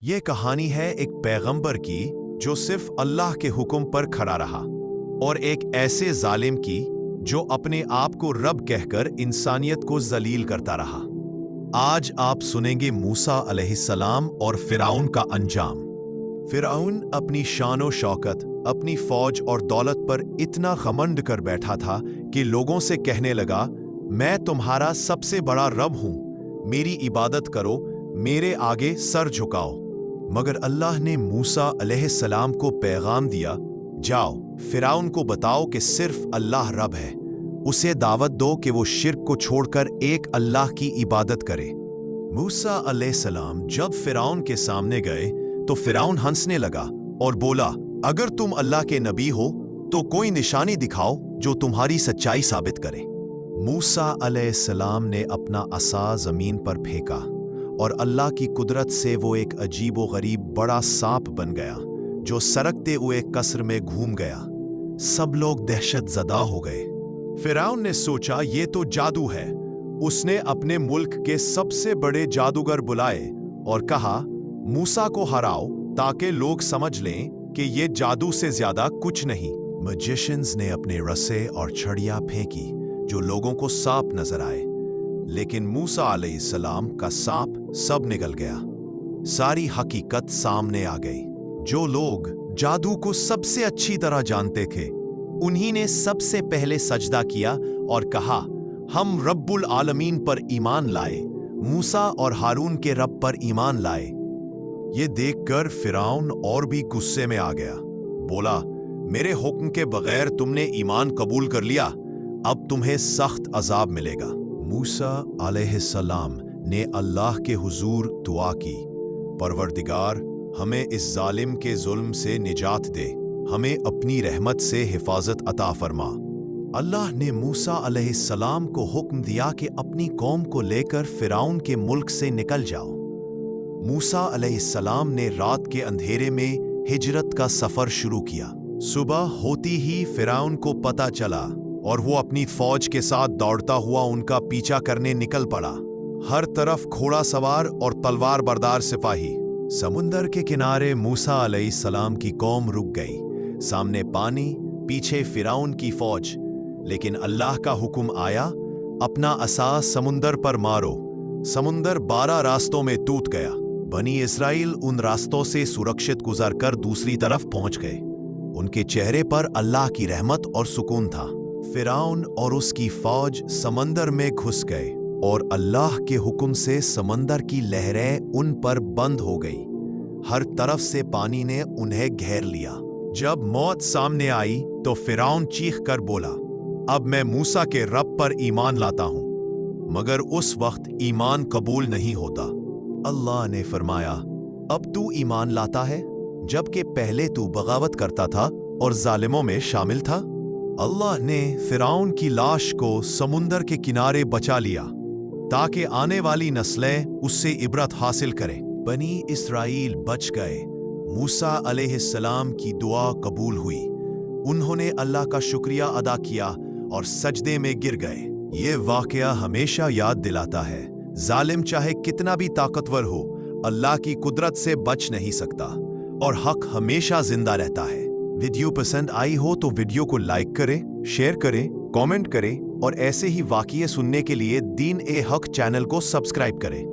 یہ کہانی ہے ایک پیغمبر کی جو صرف اللہ کے حکم پر کھڑا رہا، اور ایک ایسے ظالم کی جو اپنے آپ کو رب کہہ کر انسانیت کو ذلیل کرتا رہا۔ آج آپ سنیں گے موسیٰ علیہ السلام اور فرعون کا انجام۔ فرعون اپنی شان و شوکت، اپنی فوج اور دولت پر اتنا گھمنڈ کر بیٹھا تھا کہ لوگوں سے کہنے لگا، میں تمہارا سب سے بڑا رب ہوں، میری عبادت کرو، میرے آگے سر جھکاؤ۔ مگر اللہ نے موسیٰ علیہ السلام کو پیغام دیا، جاؤ فرعون کو بتاؤ کہ صرف اللہ رب ہے، اسے دعوت دو کہ وہ شرک کو چھوڑ کر ایک اللہ کی عبادت کرے۔ موسیٰ علیہ السلام جب فرعون کے سامنے گئے تو فرعون ہنسنے لگا اور بولا، اگر تم اللہ کے نبی ہو تو کوئی نشانی دکھاؤ جو تمہاری سچائی ثابت کرے۔ موسیٰ علیہ السلام نے اپنا عصا زمین پر پھینکا اور اللہ کی قدرت سے وہ ایک عجیب و غریب بڑا سانپ بن گیا جو سرکتے ہوئے قصر میں گھوم گیا۔ سب لوگ دہشت زدہ ہو گئے۔ فرعون نے سوچا یہ تو جادو ہے۔ اس نے اپنے ملک کے سب سے بڑے جادوگر بلائے اور کہا، موسیٰ کو ہراؤ تاکہ لوگ سمجھ لیں کہ یہ جادو سے زیادہ کچھ نہیں۔ میجیشنز نے اپنے رسے اور چھڑیاں پھینکی جو لوگوں کو سانپ نظر آئے، لیکن موسیٰ علیہ السلام کا سانپ سب نگل گیا۔ ساری حقیقت سامنے آ گئی۔ جو لوگ جادو کو سب سے اچھی طرح جانتے تھے، انہی نے سب سے پہلے سجدہ کیا اور کہا، ہم رب العالمین پر ایمان لائے، موسیٰ اور ہارون کے رب پر ایمان لائے۔ یہ دیکھ کر فرعون اور بھی غصے میں آ گیا، بولا، میرے حکم کے بغیر تم نے ایمان قبول کر لیا، اب تمہیں سخت عذاب ملے گا۔ موسیٰ علیہ السلام نے اللہ کے حضور دعا کی، پروردگار ہمیں اس ظالم کے ظلم سے نجات دے، ہمیں اپنی رحمت سے حفاظت عطا فرما۔ اللہ نے موسیٰ علیہ السلام کو حکم دیا کہ اپنی قوم کو لے کر فرعون کے ملک سے نکل جاؤ۔ موسیٰ علیہ السلام نے رات کے اندھیرے میں ہجرت کا سفر شروع کیا۔ صبح ہوتی ہی فرعون کو پتہ چلا اور وہ اپنی فوج کے ساتھ دوڑتا ہوا ان کا پیچھا کرنے نکل پڑا۔ ہر طرف گھوڑا سوار اور تلوار بردار سپاہی۔ سمندر کے کنارے موسیٰ علیہ السلام کی قوم رک گئی، سامنے پانی، پیچھے فرعون کی فوج۔ لیکن اللہ کا حکم آیا، اپنا عصا سمندر پر مارو۔ سمندر 12 راستوں میں ٹوٹ گیا۔ بنی اسرائیل ان راستوں سے سرکشت گزر کر دوسری طرف پہنچ گئے۔ ان کے چہرے پر اللہ کی رحمت اور سکون تھا۔ فرعون اور اس کی فوج سمندر میں گھس گئے اور اللہ کے حکم سے سمندر کی لہریں ان پر بند ہو گئی۔ ہر طرف سے پانی نے انہیں گھیر لیا۔ جب موت سامنے آئی تو فرعون چیخ کر بولا، اب میں موسیٰ کے رب پر ایمان لاتا ہوں، مگر اس وقت ایمان قبول نہیں ہوتا۔ اللہ نے فرمایا، اب تو ایمان لاتا ہے جبکہ پہلے تو بغاوت کرتا تھا اور ظالموں میں شامل تھا۔ اللہ نے فرعون کی لاش کو سمندر کے کنارے بچا لیا تاکہ آنے والی نسلیں اس سے عبرت حاصل کریں۔ بنی اسرائیل بچ گئے۔ موسیٰ علیہ السلام کی دعا قبول ہوئی۔ انہوں نے اللہ کا شکریہ ادا کیا اور سجدے میں گر گئے۔ یہ واقعہ ہمیشہ یاد دلاتا ہے، ظالم چاہے کتنا بھی طاقتور ہو، اللہ کی قدرت سے بچ نہیں سکتا، اور حق ہمیشہ زندہ رہتا ہے۔ ویڈیو پسند آئی ہو تو ویڈیو کو لائک کریں، شیئر کریں، کامنٹ کریں، اور ایسے ہی واقعے سننے کے لیے دین حق چینل کو سبسکرائب کریں۔